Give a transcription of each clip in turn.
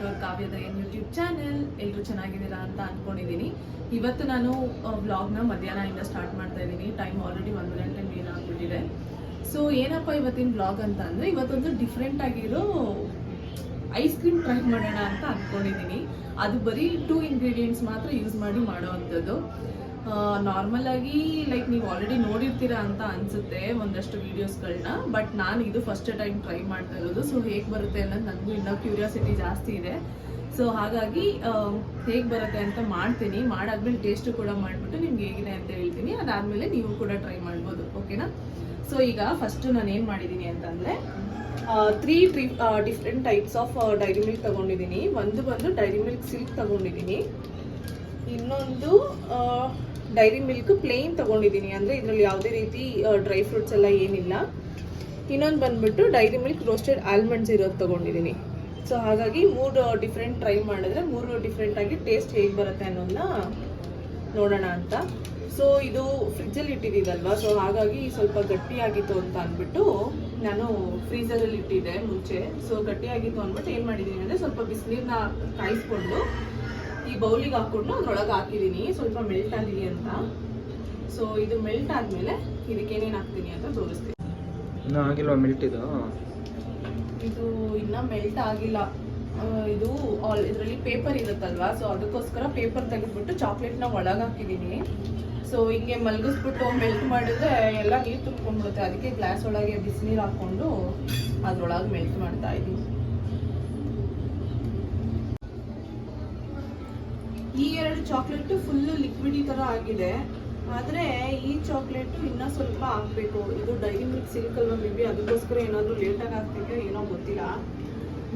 To our ಕಾವ್ಯದ YouTube channel. ಎಲ್ಲರೂ ಚೆನ್ನಾಗಿದ್ದೀರಾ ಅಂತ ಅಂದ್ಕೊಂಡಿದ್ದೀನಿ. ಇವತ್ತು ನಾನು ವ್ಲಾಗ್ನ ಮಧ್ಯಾಹ್ನದಿಂದ ಸ್ಟಾರ್ಟ್ ಮಾಡ್ತಾ ಇದ್ದೀನಿ. ಟೈಮ್ ಆಲ್ರೆಡಿ 1 ಗಂಟೆ ಮೇಲೆ ಆಗ್ಬಿಟ್ಟಿದೆ. ಸೊ ಏನಪ್ಪ ಇವತ್ತಿನ ವ್ಲಾಗ್ ಅಂತ ಅಂದರೆ, ಇವತ್ತೊಂದು ಡಿಫ್ರೆಂಟ್ ಆಗಿರೋ ಐಸ್ ಕ್ರೀಮ್ ಟ್ರೈ ಮಾಡೋಣ ಅಂತ ಅಂದ್ಕೊಂಡಿದ್ದೀನಿ. ಅದು ಬರೀ 2 ಇಂಗ್ರೀಡಿಯೆಂಟ್ಸ್ ಮಾತ್ರ ಯೂಸ್ ಮಾಡಿ ಮಾಡೋ ಅಂಥದ್ದು. ನಾರ್ಮಲ್ ಆಗಿ ಲೈಕ್ ನೀವು ಆಲ್ರೆಡಿ ನೋಡಿರ್ತೀರಾ ಅಂತ ಅನ್ಸುತ್ತೆ ಒಂದಷ್ಟು ವೀಡಿಯೋಸ್ಗಳನ್ನ. ಬಟ್ ನಾನು ಇದು ಫಸ್ಟ್ ಟೈಮ್ ಟ್ರೈ ಮಾಡ್ತಾ ಇರೋದು. ಸೊ ಹೇಗೆ ಬರುತ್ತೆ ಅನ್ನೋದು ನನಗೂ ಇನ್ನೂ ಕ್ಯೂರಿಯಾಸಿಟಿ ಜಾಸ್ತಿ ಇದೆ. ಸೊ ಹಾಗಾಗಿ ಹೇಗೆ ಬರುತ್ತೆ ಅಂತ ಮಾಡ್ತೀನಿ. ಮಾಡಾದ್ಮೇಲೆ ಟೇಸ್ಟು ಕೂಡ ಮಾಡಿಬಿಟ್ಟು ನಿಮ್ಗೆ ಹೇಗಿದೆ ಅಂತ ಹೇಳ್ತೀನಿ. ಅದಾದಮೇಲೆ ನೀವು ಕೂಡ ಟ್ರೈ ಮಾಡ್ಬೋದು, ಓಕೆನಾ? ಸೊ ಈಗ ಫಸ್ಟು ನಾನು ಏನು ಮಾಡಿದ್ದೀನಿ ಅಂತಂದರೆ, 3 different types of dairy milk ತೊಗೊಂಡಿದ್ದೀನಿ. ಒಂದು ಬಂದು ಡೈರಿ ಮಿಲ್ಕ್ ಸಿಲ್ಕ್ ತೊಗೊಂಡಿದ್ದೀನಿ. ಇನ್ನೊಂದು ಡೈರಿ ಮಿಲ್ಕ್ ಪ್ಲೇನ್ ತೊಗೊಂಡಿದ್ದೀನಿ, ಅಂದರೆ ಇದರಲ್ಲಿ ಯಾವುದೇ ರೀತಿ ಡ್ರೈ ಫ್ರೂಟ್ಸ್ ಎಲ್ಲ ಏನಿಲ್ಲ. ಇನ್ನೊಂದು ಬಂದ್ಬಿಟ್ಟು ಡೈರಿ ಮಿಲ್ಕ್ ರೋಸ್ಟೆಡ್ ಆಲ್ಮಂಡ್ಸ್ ಇರೋದು ತೊಗೊಂಡಿದ್ದೀನಿ. ಸೊ ಹಾಗಾಗಿ 3 ಡಿಫ್ರೆಂಟ್ ಟ್ರೈ ಮಾಡಿದ್ರೆ 3 ಡಿಫ್ರೆಂಟಾಗಿ ಟೇಸ್ಟ್ ಹೇಗೆ ಬರುತ್ತೆ ಅನ್ನೋದನ್ನ ನೋಡೋಣ ಅಂತ. ಸೊ ಇದು ಫ್ರಿಜ್ಜಲ್ಲಿ ಇಟ್ಟಿದ್ದೀನಲ್ವಾ, ಸೊ ಹಾಗಾಗಿ ಸ್ವಲ್ಪ ಗಟ್ಟಿಯಾಗಿತ್ತು ಅಂತ ಅಂದ್ಬಿಟ್ಟು ನಾನು ಫ್ರೀಸರಲ್ಲಿ ಇಟ್ಟಿದ್ದೆ ಮುಂಚೆ. ಸೊ ಗಟ್ಟಿಯಾಗಿತ್ತು ಅಂದ್ಬಿಟ್ಟು ಏನು ಮಾಡಿದ್ದೀನಿ ಅಂದರೆ, ಸ್ವಲ್ಪ ಬಿಸಿನೀರನ್ನ ಕಾಯಿಸ್ಕೊಂಡು ಈ ಬೌಲಿಗೆ ಹಾಕ್ಕೊಂಡು ಅದ್ರೊಳಗೆ ಹಾಕಿದ್ದೀನಿ, ಸ್ವಲ್ಪ ಮೆಲ್ಟ್ ಆಗಲಿ ಅಂತ. ಸೊ ಇದು ಮೆಲ್ಟ್ ಆದಮೇಲೆ ಇದಕ್ಕೆ ಏನೇನು ಹಾಕ್ತೀನಿ ಅಂತ ತೋರಿಸ್ತೀನಿ. ಇನ್ನೂ ಆಗಿಲ್ವಾ ಮೆಲ್ಟ್? ಇದು ಇನ್ನೂ ಮೆಲ್ಟ್ ಆಗಿಲ್ಲ. ಇದು ಇದರಲ್ಲಿ ಪೇಪರ್ ಇರುತ್ತಲ್ವಾ, ಸೊ ಅದಕ್ಕೋಸ್ಕರ ಪೇಪರ್ ತೆಗೆದ್ಬಿಟ್ಟು ಚಾಕ್ಲೇಟ್ನ ಒಳಗೆ ಹಾಕಿದ್ದೀನಿ. ಸೊ ಹಿಂಗೆ ಮಲಗಿಸ್ಬಿಟ್ಟು ಮೆಲ್ಟ್ ಮಾಡಿದ್ರೆ ಎಲ್ಲ ನೀರು ತುಂಬ್ಕೊಂಡ್ಬಿಡುತ್ತೆ. ಅದಕ್ಕೆ ಗ್ಲಾಸ್ ಒಳಗೆ ಬಿಸಿನೀರು ಹಾಕ್ಕೊಂಡು ಅದ್ರೊಳಗೆ ಮೆಲ್ಟ್ ಮಾಡ್ತಾ ಇದ್ದೀನಿ. ಈ 2 ಚಾಕ್ಲೇಟು ಫುಲ್ಲು ಲಿಕ್ವಿಡ್ ಈ ಥರ ಆಗಿದೆ. ಆದರೆ ಈ ಚಾಕ್ಲೇಟು ಇನ್ನೂ ಸ್ವಲ್ಪ ಹಾಕಬೇಕು. ಇದು ಡೈರಿ ಮಿಲ್ಕ್ ಸಿಲ್ಕ್ ಅಲ್ವಾ, ಮೇ ಬಿ ಅದಕ್ಕೋಸ್ಕರ ಏನಾದರೂ ಲೇಟಾಗಿ ಹಾಕ್ತಿದ್ದೆ ಏನೋ ಗೊತ್ತಿಲ್ಲ.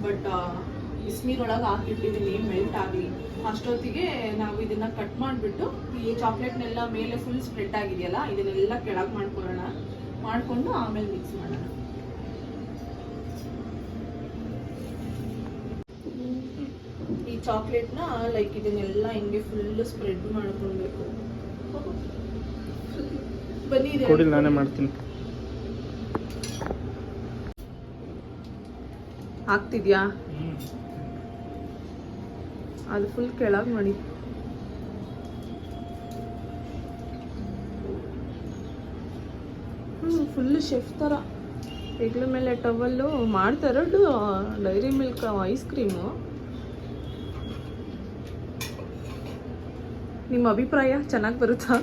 ಬಟ್ ಬಿಸಿನೀರೊಳಗೆ ಹಾಕಿಟ್ಟಿದ್ದೀನಿ ಮೆಲ್ಟ್ ಆಗಲಿ. ಅಷ್ಟೊತ್ತಿಗೆ ನಾವು ಇದನ್ನು ಕಟ್ ಮಾಡಿಬಿಟ್ಟು ಈ ಚಾಕ್ಲೇಟ್ನೆಲ್ಲ ಮೇಲೆ ಫುಲ್ ಸ್ಪ್ರೆಡ್ ಆಗಿದೆಯಲ್ಲ, ಇದನ್ನೆಲ್ಲ ಕೆಳಗೆ ಮಾಡ್ಕೊಳ್ಳೋಣ. ಮಾಡಿಕೊಂಡು ಆಮೇಲೆ ಮಿಕ್ಸ್ ಮಾಡೋಣ. ಈ ಚಾಕ್ಲೇಟ್ನ ಲೈಕ್ ಇದನ್ನೆಲ್ಲ ಹಿಂಗೆ ಫುಲ್ ಸ್ಪ್ರೆಡ್ ಮಾಡ್ಕೊಳ್ಬೇಕು. ಬನ್ನಿ ನಾನೇ ಮಾಡ್ತೀನಿ. ಆಗ್ತಿದ್ಯಾ? ಅದು ಫುಲ್ ಕೆಳಗೆ ಮಾಡಿ. ಫುಲ್ ಶೆಫ್ ಥರ ಹೆಗ್ಲ ಮೇಲೆ ಟವಲ್ಲು ಮಾಡ್ತಾರೆ ಡೈರಿ ಮಿಲ್ಕ್ ಐಸ್ ಕ್ರೀಮು. ನಿಮ್ಮ ಅಭಿಪ್ರಾಯ ಚೆನ್ನಾಗಿ ಬರುತ್ತಾ?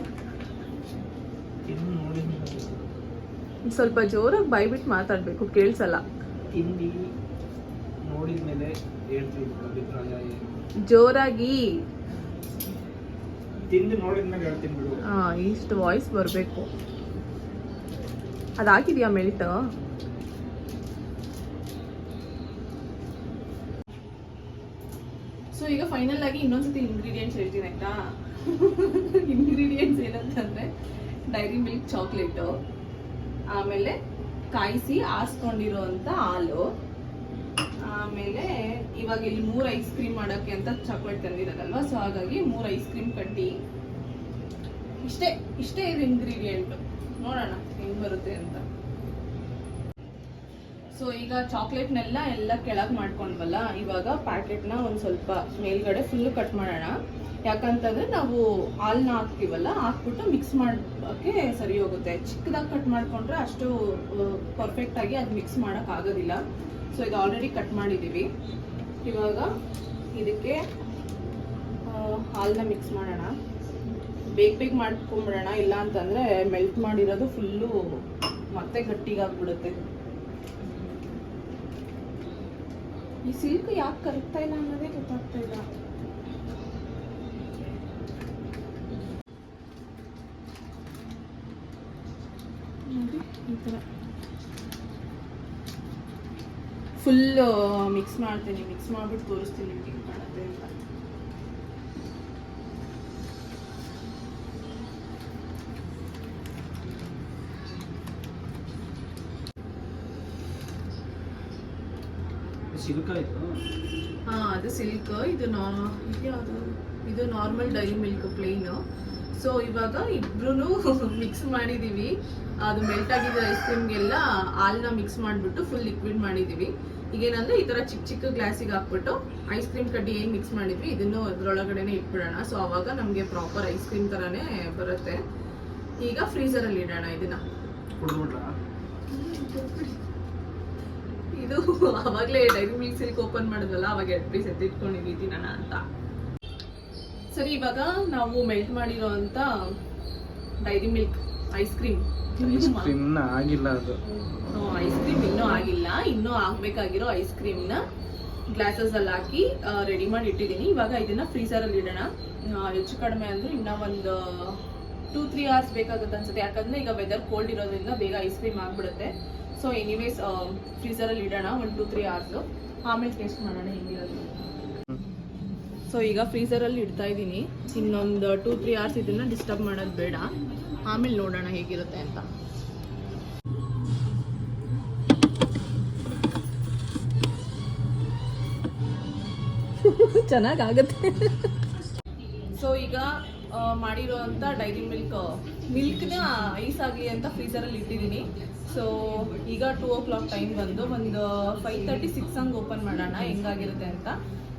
ಸ್ವಲ್ಪ ಜೋರಾಗಿ ಬಾಯ್ಬಿಟ್ಟು ಮಾತಾಡಬೇಕು, ಕೇಳಿಸಲ್ಲ. ಜೋರಾಗಿ ಇಷ್ಟು ವಾಯ್ಸ್ ಬರಬೇಕು. ಅದಾಗಿದೆಯಾ ಮೆಲ್ಟ್? ಸೊ ಈಗ ಫೈನಲ್ ಆಗಿ ಇನ್ನೊಂದ್ಸತಿ ಇಂಗ್ರೀಡಿಯೆಂಟ್ಸ್ ಹೇಳ್ತೀನಿ ಆಯ್ತಾ? ಇಂಗ್ರೀಡಿಯೆಂಟ್ಸ್ ಏನಂತಂದ್ರೆ, ಡೈರಿ ಮಿಲ್ಕ್ ಚಾಕ್ಲೇಟು, ಆಮೇಲೆ ಕಾಯಿಸಿ ಆರಿಸ್ಕೊಂಡಿರೋಂಥ ಹಾಲು, ಆಮೇಲೆ ಇವಾಗ ಇಲ್ಲಿ 3 ಐಸ್ ಕ್ರೀಮ್ ಮಾಡೋಕ್ಕೆ ಅಂತ ಚಾಕ್ಲೇಟ್ ತಂದಿರೋದಲ್ವಾ, ಸೊ ಹಾಗಾಗಿ 3 ಐಸ್ ಕ್ರೀಮ್ ಕಟ್ಟಿ. ಇಷ್ಟೇ ಇದು ಇಂಗ್ರೀಡಿಯೆಂಟು. ನೋಡೋಣ ಹೆಂಗೆ ಬರುತ್ತೆ ಅಂತ. ಸೊ ಈಗ ಚಾಕ್ಲೇಟ್ನೆಲ್ಲ ಕೆಳಗೆ ಮಾಡ್ಕೊಂಡ್ವಲ್ಲ, ಇವಾಗ ಪ್ಯಾಕೆಟ್ನ ಒಂದು ಸ್ವಲ್ಪ ಮೇಲ್ಗಡೆ ಫುಲ್ಲು ಕಟ್ ಮಾಡೋಣ. ಯಾಕಂತಂದರೆ ನಾವು ಹಾಲನ್ನ ಹಾಕ್ತೀವಲ್ಲ, ಹಾಕ್ಬಿಟ್ಟು ಮಿಕ್ಸ್ ಮಾಡೋಕ್ಕೆ ಸರಿ ಹೋಗುತ್ತೆ. ಚಿಕ್ಕದಾಗಿ ಕಟ್ ಮಾಡಿಕೊಂಡ್ರೆ ಅಷ್ಟು ಪರ್ಫೆಕ್ಟಾಗಿ ಅದು ಮಿಕ್ಸ್ ಮಾಡೋಕ್ಕಾಗೋದಿಲ್ಲ. ಸೊ ಇದು ಆಲ್ರೆಡಿ ಕಟ್ ಮಾಡಿದ್ದೀವಿ. ಇವಾಗ ಇದಕ್ಕೆ ಹಾಲನ್ನ ಮಿಕ್ಸ್ ಮಾಡೋಣ. ಬೇಗ ಮಾಡ್ಕೊಂಬಿಡೋಣ, ಇಲ್ಲ ಅಂತಂದರೆ ಮೆಲ್ಟ್ ಮಾಡಿರೋದು ಫುಲ್ಲು ಮತ್ತೆ ಗಟ್ಟಿಗಾಗ್ಬಿಡುತ್ತೆ. ಈ ಸಿಲ್ಕ್ ಯಾಕೆ ಕರಗ್ತಾ ಇಲ್ಲ ಅನ್ನೋದೇ ಗೊತ್ತಾಗ್ತಾ ಇಲ್ಲ. ನೋಡಿ ಈ ಥರ ಫುಲ್ ಮಿಕ್ಸ್ ಮಾಡ್ತೀನಿ. ಮಿಕ್ಸ್ ಮಾಡಿಬಿಟ್ಟು ತೋರಿಸ್ತೀನಿ ನಿಮ್ಗೆ ಹೆಂಗೆ ಕಾಣುತ್ತೆ ಅಂತ. ಸಿಲ್ಕ್ ಆಯ್ತು. ಅದು ಸಿಲ್ಕ್. ಇದು normal dairy milk plain. So ಇವಾಗ ಇಬ್ರು ಮಿಕ್ಸ್ ಮಾಡಿದ್ದೀವಿ. ಅದು ಮೆಲ್ಟ್ ಆಗಿದ್ದ ಐಸ್ ಕ್ರೀಮ್ಗೆಲ್ಲ ಹಾಲನ್ನ ಮಿಕ್ಸ್ ಮಾಡಿಬಿಟ್ಟು ಫುಲ್ ಲಿಕ್ವಿಡ್ ಮಾಡಿದ್ದೀವಿ. ಈಗೇನಂದ್ರೆ ಈ ತರ ಚಿಕ್ಕ ಚಿಕ್ಕ ಗ್ಲಾಸಿಗೆ ಹಾಕ್ಬಿಟ್ಟು ಐಸ್ ಕ್ರೀಮ್ ಕಡ್ಡಿ ಏನ್ ಮಿಕ್ಸ್ ಮಾಡಿದ್ವಿ ಇದನ್ನು ಅದ್ರೊಳಗಡೆನೆ ಇಟ್ಬಿಡೋಣ. ಸೊ ಅವಾಗ ನಮ್ಗೆ ಪ್ರಾಪರ್ ಐಸ್ ಕ್ರೀಮ್ ತರಾನೇ ಬರುತ್ತೆ. ಈಗ ಫ್ರೀಸರ್ ಅಲ್ಲಿ ಇಡೋಣ ಇದನ್ನ. ಇದು ಅವಾಗ್ಲೇ ಡೈರಿ ಮಿಲ್ಕ್ ಸಿಲ್ಕ್ ಓಪನ್ ಮಾಡಿದ್ವಲ್ಲ, ಅವಾಗ 2 ಪೀಸ್ ಎತ್ತಿಟ್ಕೊಂಡಿದ್ವಿ ತಿನ್ನೋಣ ಅಂತ. ಸರಿ, ಇವಾಗ ನಾವು ಮೆಲ್ಟ್ ಮಾಡಿರೋ ಅಂತ ಡೈರಿ ಮಿಲ್ಕ್ ಐಸ್ ಕ್ರೀಮ್ ಆಗಿಲ್ಲ ಅದು. ಐಸ್ ಕ್ರೀಮ್ ಇನ್ನೂ ಆಗಿಲ್ಲ, ಇನ್ನೂ ಆಗ್ಬೇಕಾಗಿರೋ ಐಸ್ ಕ್ರೀಮ್ ನ ಗ್ಲಾಸಸ್ ಅಲ್ಲಿ ಹಾಕಿ ರೆಡಿ ಮಾಡಿ ಇಟ್ಟಿದ್ದೀನಿ. ಇವಾಗ ಇದನ್ನ ಫ್ರೀಸರ್ ಅಲ್ಲಿ ಇಡೋಣ. ಹೆಚ್ಚು ಕಡಿಮೆ ಅಂದ್ರೆ ಇನ್ನ ಒಂದು 2-3 hours ಬೇಕಾಗುತ್ತೆ ಅನ್ಸುತ್ತೆ. ಯಾಕಂದ್ರೆ ಈಗ ವೆದರ್ ಕೋಲ್ಡ್ ಇರೋದ್ರಿಂದ ಬೇಗ ಐಸ್ ಕ್ರೀಮ್ ಆಗ್ಬಿಡುತ್ತೆ. ಸೊ ಎನಿವೇಸ್ ಫ್ರೀಸರ್ ಅಲ್ಲಿ ಇಡೋಣ 1-2-3 hours. ಆಮೇಲೆ ಟೇಸ್ಟ್ ಮಾಡೋಣ ಹೆಂಗಿರೋದು. ಸೊ ಈಗ ಫ್ರೀಸರ್ ಅಲ್ಲಿ ಇಡ್ತಾ ಇದ್ದೀನಿ. ಇನ್ನೊಂದು 2-3 hours ಇದನ್ನ ಡಿಸ್ಟರ್ಬ್ ಮಾಡೋದು ಬೇಡ. ಆಮೇಲೆ ನೋಡೋಣ ಹೇಗಿರುತ್ತೆ ಅಂತ. ಚೆನ್ನಾಗಾಗುತ್ತೆ. ಸೊ ಈಗ ಮಾಡಿರೋಂಥ ಡೈರಿ ಮಿಲ್ಕ್ನ ಐಸ್ ಆಗಲಿ ಅಂತ ಫ್ರೀಸರಲ್ಲಿ ಇಟ್ಟಿದ್ದೀನಿ. ಸೊ ಈಗ 2 o'clock ಟೈಮ್ ಬಂದು ಒಂದು 5:30-6 ಹಂಗೆ ಓಪನ್ ಮಾಡೋಣ ಹೆಂಗಾಗಿರುತ್ತೆ ಅಂತ.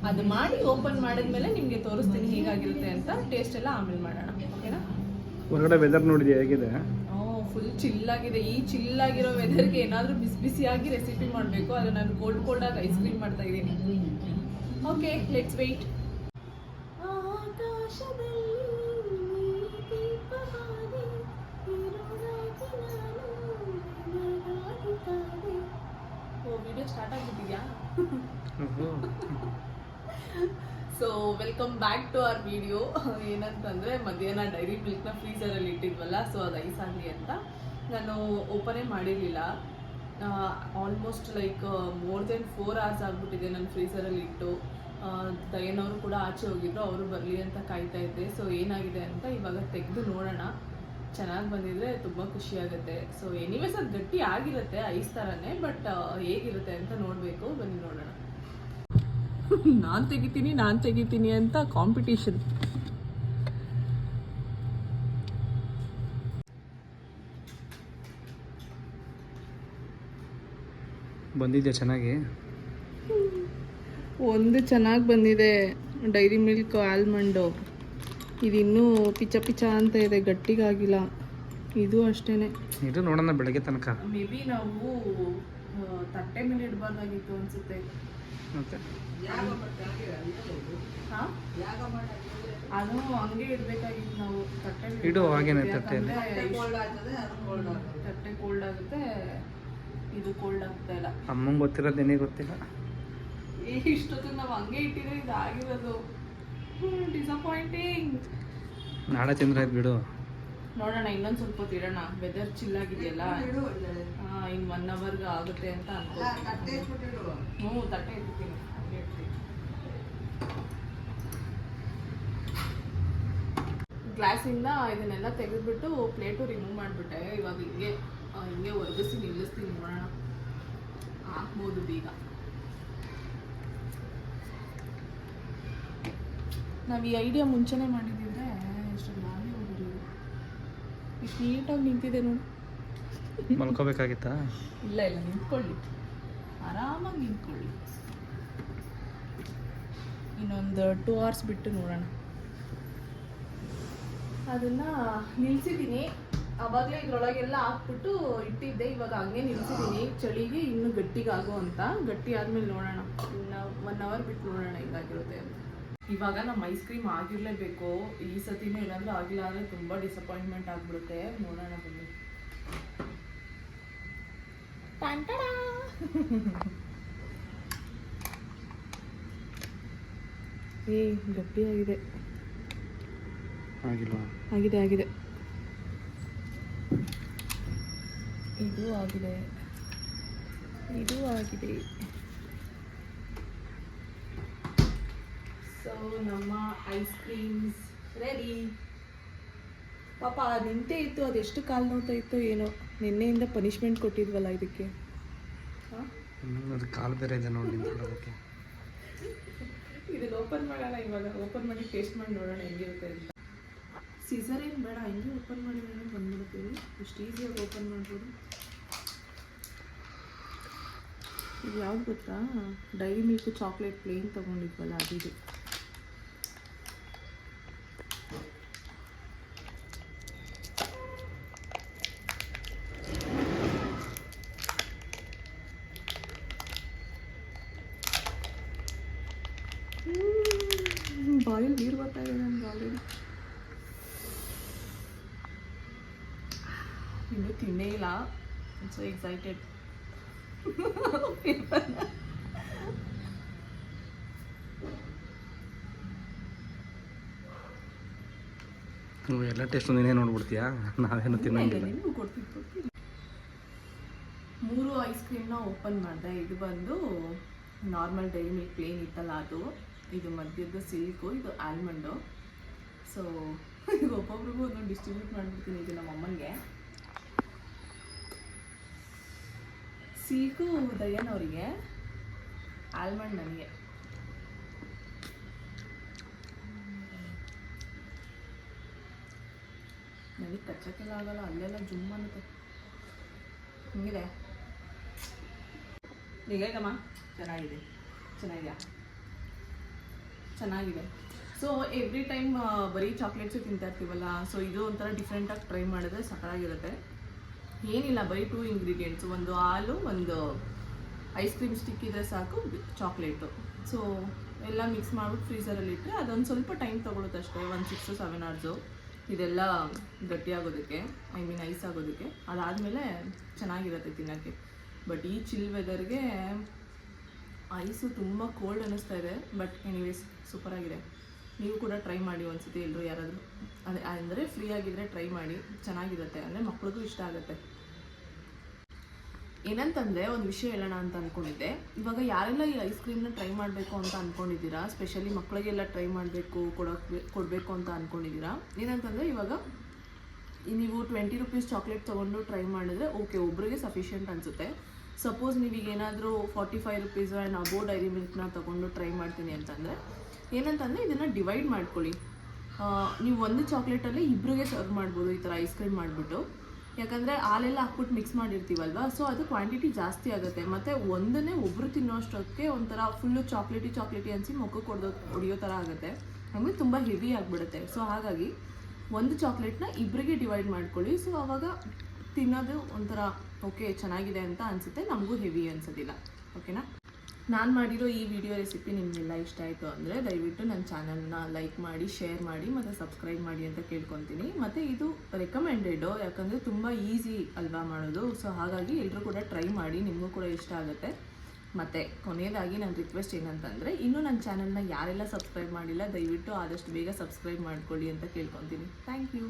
ಅದು ಮಾಡಿ ಓಪನ್ ಮಾಡಿದ್ಮೇಲೆ ನಿಮಗೆ ತೋರಿಸ್ತೀನಿ ಹೇಗಾಗಿರುತ್ತೆ ಅಂತ. ಟೇಸ್ಟ್ ಎಲ್ಲ ಆಮೇಲೆ ಮಾಡೋಣ, ಓಕೆನಾ? ಹೊರಗಡೆ ವೆದರ್ ನೋಡಿದ್ಯಾ ಹೇಗಿದೆ? ಫುಲ್ ಚಿಲ್ಲಾಗಿದೆ. ಈ ಚಿಲ್ಲಾಗಿರೋ ವೆದರ್ಗೆ ಏನಾದರೂ ಬಿಸಿಯಾಗಿ ರೆಸಿಪಿ ಮಾಡಬೇಕು. ಅದು ನಾನು ಕೋಲ್ಡಾಗಿ ಐಸ್ ಕ್ರೀಮ್ ಮಾಡ್ತಾ ಇದ್ದೀನಿ. Okay, let's wait. Video start ಆಗಿಬಿಟ್ಟಿದ್ಯಾ? So welcome back to our video. ಏನಂತಂದರೆ ಮಧ್ಯಾಹ್ನ ಡೈರಿ ಮಿಲ್ಕ್ನ ಫ್ರೀಸರಲ್ಲಿ ಇಟ್ಟಿದ್ವಲ್ಲ, ಸೊ ಅದು ಐಸ್ ಆಗಲಿ ಅಂತ ನಾನು ಓಪನೇ ಮಾಡಿರಲಿಲ್ಲ. Almost like more than 4 hours ಆಗಿಬಿಟ್ಟಿದೆ ನಾನು ಫ್ರೀಸರಲ್ಲಿ ಇಟ್ಟು. ದಯನವರು ಕೂಡ ಆಚೆ ಹೋಗಿದ್ರು, ಅವರು ಬರಲಿ ಅಂತ ಕಾಯ್ತಾ ಇದ್ದೆ. ಸೊ ಏನಾಗಿದೆ ಅಂತ ಇವಾಗ ತೆಗೆದು ನೋಡೋಣ. ಚೆನ್ನಾಗಿ ಬಂದಿದ್ರೆ ತುಂಬ ಖುಷಿಯಾಗುತ್ತೆ. ಸೊ ಎನಿವೇಸ್ ಅದು ಗಟ್ಟಿ ಆಗಿರುತ್ತೆ ಐಸ್ ಥರನೇ, ಬಟ್ ಹೇಗಿರುತ್ತೆ ಅಂತ ನೋಡಬೇಕು. ಬನ್ನಿ ನೋಡೋಣ. ನಾನು ತೆಗಿತೀನಿ ಅಂತ ಕಾಂಪಿಟೇಷನ್. ಬಂದಿದ್ಯಾ ಚೆನ್ನಾಗಿ? ಒಂದು ಚೆನ್ನಾಗಿ ಬಂದಿದೆ, ಡೈರಿ ಮಿಲ್ಕ್ ಆಲ್ಮಂಡು. ಇದಿನ್ನೂ ಪಿಚ ಅಂತ ಇದೆ, ಗಟ್ಟಿಗಾಗಿಲ್ಲ. ಇದು ಅಷ್ಟೇನೆ. ಇದು ನೋಡೋಣ ಬೆಳಗ್ಗೆ ತನಕ. ಮೇ ಬಿ ನಾವು ತಟ್ಟೆ ಮೇಲೆ ಇಡಬಾರ್ದಾಗಿತ್ತು ಅನ್ಸುತ್ತೆ. ಮತ್ತೆ ಅದು ಹಂಗೆ ಇಡಬೇಕಾಗಿತ್ತು ನಾವು. ತಟ್ಟೆ ಇಡು ಹಾಗೇನೆ. ತಟ್ಟೆ ಕೋಲ್ಡ್ ಆಗುತ್ತೆ, ಇದು ಕೋಲ್ಡ್ ಆಗ್ತಾ ಇಲ್ಲ. ಅಮ್ಮಂಗೆ ಗೊತ್ತಿರೋದು ನಿನಗೆ ಗೊತ್ತಿಲ್ಲ. ಇಷ್ಟೊತ್ತಿಗೆ ನಾವು ಹಂಗೆ ಇಟ್ಟಿದ್ರೆ ಇದು ಆಗಿರೋದು. ಡಿಸಪಾಯಿಂಟಿಂಗ್. ನಾಳೆ ತಿಂದ್ರೆ ಆಯ್ತು ಬಿಡು. ನೋಡೋಣ, ಇನ್ನೊಂದು ಸ್ವಲ್ಪ ಹೊತ್ತು ಇಡೋಣ. ವೆದರ್ ಚಿಲ್ಲಾಗಿದೆಯಲ್ಲ, ಇನ್ನು 1 hourಗೆ ಆಗುತ್ತೆ ಅಂತ ಅನ್ಕೋತೀನಿ. ತಟ್ಟೆ ಇಡ್ತೀನಿ. ಗ್ಲಾಸಿಂದ ಇದನ್ನೆಲ್ಲ ತೆಗೆದ್ಬಿಟ್ಟು ಪ್ಲೇಟು ರಿಮೂವ್ ಮಾಡಿಬಿಟ್ಟೆ. ಇವಾಗ ಹಿಂಗೆ ಒರ್ಗಿಸಿ ನಿಲ್ಲಿಸ್ತೀನಿ. ನೋಡೋಣ, ಹಾಕ್ಬೋದು ಬೀಗ. ನಾವು ಈ ಐಡಿಯಾ ಮುಂಚೆನೇ ಮಾಡಿದ್ದಿದ್ರೆ ಎಷ್ಟು ನಾವೇ ಹೋಗಿದ್ದೀವಿ. ಇಷ್ಟು ನೀಟಾಗಿ ನಿಂತಿದೆ ನೋಡಿ. ಮಲ್ಕೋಬೇಕಾಗಿತ್ತಾ? ಇಲ್ಲ ನಿಂತ್ಕೊಳ್ಳಿ, ಆರಾಮಾಗಿ ನಿಂತ್ಕೊಳ್ಳಿ. ಇನ್ನೊಂದು 2 hours ಬಿಟ್ಟು ನೋಡೋಣ. ಅದನ್ನು ನಿಲ್ಸಿದ್ದೀನಿ. ಅವಾಗಲೇ ಇದ್ರೊಳಗೆಲ್ಲ ಹಾಕ್ಬಿಟ್ಟು ಇಟ್ಟಿದ್ದೆ. ಇವಾಗ ಹಂಗೆ ನಿಲ್ಸಿದ್ದೀನಿ, ಚಳಿಗೆ ಇನ್ನೂ ಗಟ್ಟಿಗಾಗೋ ಅಂತ. ಗಟ್ಟಿ ಆದಮೇಲೆ ನೋಡೋಣ, ಇನ್ನು 1 hour ಬಿಟ್ಟು ನೋಡೋಣ ಹೇಗಾಗಿರುತ್ತೆ ಅಂತ. ಇವಾಗ ನಮ್ಮ ಐಸ್ ಕ್ರೀಮ್ ಆಗಿರಲೇಬೇಕು. ಈ ಸತಿನೂ ಏನಾದರೂ ಆಗಿಲ್ಲ ಅಂದರೆ ತುಂಬ ಡಿಸಪಾಯಿಂಟ್ಮೆಂಟ್ ಆಗಿಬಿಡುತ್ತೆ. ನೋಡೋಣ ಬನ್ನಿ. ಗಟ್ಟಿಯಾಗಿದೆ. ಆಗಿದೆ. ಇದು ಆಗಿದೆ. ಸೊ ನಮ್ಮ ಐಸ್ ಕ್ರೀಮ್ಸ್ ರೆಡಿ. ಪಾಪ ನಿಂತೇ ಇತ್ತು, ಅದೆಷ್ಟು ಕಾಲು ನೋಡ್ತಾ ಇತ್ತು ಏನೋ. ನಿನ್ನೆಯಿಂದ ಪನಿಷ್ಮೆಂಟ್ ಕೊಟ್ಟಿದ್ವಲ್ಲ ಇದಕ್ಕೆ. ಅದು ಕಾಲು ಬೇರೆ ಇದೆ ನೋಡಿ. ಇದನ್ನು ಓಪನ್ ಮಾಡೋಣ. ಇವಾಗ ಓಪನ್ ಮಾಡಿ ಟೇಸ್ಟ್ ಮಾಡಿ ನೋಡೋಣ ಹೆಂಗಿರುತ್ತೆ ಅಂತ. ಸೀಸರ್ ಏನು ಬೇಡ, ಹಿಂಗೆ ಓಪನ್ ಮಾಡಿದ್ರೆ ಬಂದ್ಬಿಡ್ತೀವಿ. ಎಷ್ಟು ಈಸಿಯಾಗಿ ಓಪನ್ ಮಾಡ್ಬೋದು. ಇದು ಯಾವ್ದು ಗೊತ್ತಾ, ಡೈರಿ ಮಿಲ್ಕ್ ಚಾಕ್ಲೇಟ್ ಪ್ಲೇನ್ ತೊಗೊಂಡಿದ್ವಲ್ಲ ಅದಿದು. ಬಾಯಲ್ಲಿ ನೀರು ಬರ್ತಾ ಇದೆ ನನಗೆ ಆಲ್ರೆಡಿ. ಇನ್ನೂ ತಿನ್ನೇ ಇಲ್ಲ, ಸೊ ಎಕ್ಸೈಟೆಡ್. ನೀವು ಎಲ್ಲ ಟೇಸ್ಟ್ ನೀನೇ ನೋಡ್ಬಿಡ್ತೀಯಾ, ನಾವೇನು ತಿನ್ನಂಗಿಲ್ಲ. ನಿಮಗೂ ಕೊಡ್ತೀನಿ. 3 ಐಸ್ ಕ್ರೀಮ್ನ ಓಪನ್ ಮಾಡಿದೆ. ಇದು ಬಂದು ನಾರ್ಮಲ್ ಡೈರಿ ಮಿಲ್ಕ್ ಪ್ಲೇನ್ ಇತ್ತಲ್ಲ ಅದು, ಇದು ಮಧ್ಯದ ಸಿಲ್ಕು, ಇದು ಆಲ್ಮಂಡು. ಸೊ ಈಗ ಒಬ್ಬೊಬ್ರಿಗೂ ಒಂದೊಂದು ಡಿಸ್ಟ್ರಿಬ್ಯೂಟ್ ಮಾಡಿಬಿಡ್ತೀನಿ. ಇದು ನಮ್ಮ ಅಮ್ಮನಿಗೆ, ಸಿಲ್ಕು ದಯ್ಯನ್ ಅವರಿಗೆ, ಆಲ್ಮಂಡ್ ನನಗೆ. ನನಗೆ ಕಚ್ಚಕ್ಕೆಲ್ಲ ಆಗಲ್ಲ, ಅಲ್ಲೆಲ್ಲ ಜುಮ್ ಅನ್ನುತ್ತೆ. ಹಿಂಗಿದೆ ಹೇಗಮ್ಮ? ಚೆನ್ನಾಗಿದೆ, ಚೆನ್ನಾಗಿದೆ. ಸೊ ಎವ್ರಿ ಟೈಮ್ ಬರೀ ಚಾಕ್ಲೇಟ್ಸು ತಿಂತಾ ಇರ್ತೀವಲ್ಲ, ಸೊ ಇದು ಒಂಥರ ಡಿಫ್ರೆಂಟಾಗಿ ಟ್ರೈ ಮಾಡಿದ್ರೆ ಸಕ್ಕತ್ತಾಗಿರುತ್ತೆ. ಏನಿಲ್ಲ, ಬರೀ 2 ಇಂಗ್ರೀಡಿಯೆಂಟ್ಸು, ಒಂದು ಹಾಲು, ಒಂದು ಐಸ್ ಕ್ರೀಮ್ ಸ್ಟಿಕ್ ಇದ್ರೆ ಸಾಕು, ಚಾಕ್ಲೇಟು. ಸೊ ಎಲ್ಲ ಮಿಕ್ಸ್ ಮಾಡ್ಬಿಟ್ಟು ಫ್ರೀಸರಲ್ಲಿ ಇಟ್ಟರೆ ಅದೊಂದು ಸ್ವಲ್ಪ ಟೈಮ್ ತೊಗೊಳುತ್ತೆ ಅಷ್ಟೇ, 1 6 to 7 hours ಇದೆಲ್ಲ ಗಟ್ಟಿ ಆಗೋದಕ್ಕೆ, ಐಸ್ ಆಗೋದಕ್ಕೆ. ಅದಾದಮೇಲೆ ಚೆನ್ನಾಗಿರುತ್ತೆ ತಿನ್ನೋಕ್ಕೆ. ಬಟ್ ಈ ಚಿಲ್ ವೆದರ್ಗೆ ಐಸು ತುಂಬ ಕೋಲ್ಡ್ ಅನ್ನಿಸ್ತಾ ಇದೆ. ಬಟ್ ಎನಿವೇಸ್ ಸೂಪರಾಗಿದೆ. ನೀವು ಕೂಡ ಟ್ರೈ ಮಾಡಿ ಒಂದ್ಸತಿ, ಎಲ್ಲರೂ ಯಾರಾದರೂ ಅಂದರೆ ಫ್ರೀ ಆಗಿದ್ದರೆ ಟ್ರೈ ಮಾಡಿ, ಚೆನ್ನಾಗಿರುತ್ತೆ. ಅಂದರೆ ಮಕ್ಳಿಗೂ ಇಷ್ಟ ಆಗುತ್ತೆ. ಏನಂತಂದರೆ ಒಂದು ವಿಷಯ ಹೇಳೋಣ ಅಂತ ಅಂದ್ಕೊಂಡಿದ್ದೆ. ಇವಾಗ ಯಾರೆಲ್ಲ ಈ ಐಸ್ ಕ್ರೀಮ್ನ ಟ್ರೈ ಮಾಡಬೇಕು ಅಂತ ಅಂದ್ಕೊಂಡಿದ್ದೀರಾ, ಸ್ಪೆಷಲಿ ಮಕ್ಕಳಿಗೆಲ್ಲ ಟ್ರೈ ಮಾಡಬೇಕು, ಕೊಡಬೇಕು ಅಂತ ಅಂದ್ಕೊಂಡಿದ್ದೀರಾ. ಏನಂತಂದರೆ ಇವಾಗ ನೀವು 20 rupees ಚಾಕ್ಲೇಟ್ ತೊಗೊಂಡು ಟ್ರೈ ಮಾಡಿದ್ರೆ ಓಕೆ, ಒಬ್ರಿಗೆ ಸಫಿಷಿಯೆಂಟ್ ಅನಿಸುತ್ತೆ. ಸಪೋಸ್ ನೀವೀಗ ಏನಾದರೂ 45 rupees ಆ್ಯಂಡ್ ಅಬೋ ಡೈರಿ ಮಿಲ್ಕ್ನ ತೊಗೊಂಡು ಟ್ರೈ ಮಾಡ್ತೀನಿ ಅಂತಂದರೆ ಏನಂತಂದರೆ ಇದನ್ನು ಡಿವೈಡ್ ಮಾಡ್ಕೊಳ್ಳಿ. ನೀವು ಒಂದು ಚಾಕ್ಲೇಟಲ್ಲಿ ಇಬ್ಬರಿಗೆ ಸರ್ವ್ ಮಾಡ್ಬೋದು, ಈ ಥರ ಐಸ್ ಕ್ರೀಮ್ ಮಾಡಿಬಿಟ್ಟು. ಯಾಕಂದರೆ ಹಾಲೆಲ್ಲ ಹಾಕ್ಬಿಟ್ಟು ಮಿಕ್ಸ್ ಮಾಡಿರ್ತೀವಲ್ವ, ಸೊ ಅದು ಕ್ವಾಂಟಿಟಿ ಜಾಸ್ತಿ ಆಗುತ್ತೆ. ಮತ್ತು ಒಂದನ್ನೇ ಒಬ್ಬರು ತಿನ್ನೋಷ್ಟಕ್ಕೆ ಒಂಥರ ಫುಲ್ಲು ಚಾಕ್ಲೇಟಿ ಅನಿಸಿ ಮುಖಕ್ಕೆ ಹೊಡೆಯೋ ಥರ ಆಗುತ್ತೆ. ಆಮೇಲೆ ತುಂಬ ಹೆವಿ ಆಗಿಬಿಡುತ್ತೆ. ಸೊ ಹಾಗಾಗಿ ಒಂದು ಚಾಕ್ಲೇಟ್ನ ಇಬ್ಬರಿಗೆ ಡಿವೈಡ್ ಮಾಡ್ಕೊಳ್ಳಿ. ಸೊ ಆವಾಗ ತಿನ್ನೋದು ಒಂಥರ ಓಕೆ ಚೆನ್ನಾಗಿದೆ ಅಂತ ಅನಿಸುತ್ತೆ, ನಮಗೂ ಹೆವಿ ಅನಿಸೋದಿಲ್ಲ. ಓಕೆನಾ? ನಾನು ಮಾಡಿರೋ ಈ ವಿಡಿಯೋ ರೆಸಿಪಿ ನಿಮಗೆಲ್ಲ ಇಷ್ಟ ಆಯಿತು ಅಂದರೆ ದಯವಿಟ್ಟು ನನ್ನ ಚಾನಲ್ನ ಲೈಕ್ ಮಾಡಿ, ಶೇರ್ ಮಾಡಿ ಮತ್ತು ಸಬ್ಸ್ಕ್ರೈಬ್ ಮಾಡಿ ಅಂತ ಕೇಳ್ಕೊತೀನಿ. ಮತ್ತು ಇದು ರೆಕಮೆಂಡೆಡು, ಯಾಕಂದರೆ ತುಂಬ ಈಸಿ ಅಲ್ವಾ ಮಾಡೋದು. ಸೊ ಹಾಗಾಗಿ ಎಲ್ಲರೂ ಕೂಡ ಟ್ರೈ ಮಾಡಿ, ನಿಮಗೂ ಕೂಡ ಇಷ್ಟ ಆಗುತ್ತೆ. ಮತ್ತು ಕೊನೆಯದಾಗಿ ನನ್ನ ರಿಕ್ವೆಸ್ಟ್ ಏನಂತಂದರೆ, ಇನ್ನೂ ನನ್ನ ಚಾನಲ್ನ ಯಾರೆಲ್ಲ ಸಬ್ಸ್ಕ್ರೈಬ್ ಮಾಡಿಲ್ಲ ದಯವಿಟ್ಟು ಆದಷ್ಟು ಬೇಗ ಸಬ್ಸ್ಕ್ರೈಬ್ ಮಾಡ್ಕೊಳ್ಳಿ ಅಂತ ಕೇಳ್ಕೊತೀನಿ. Thank you.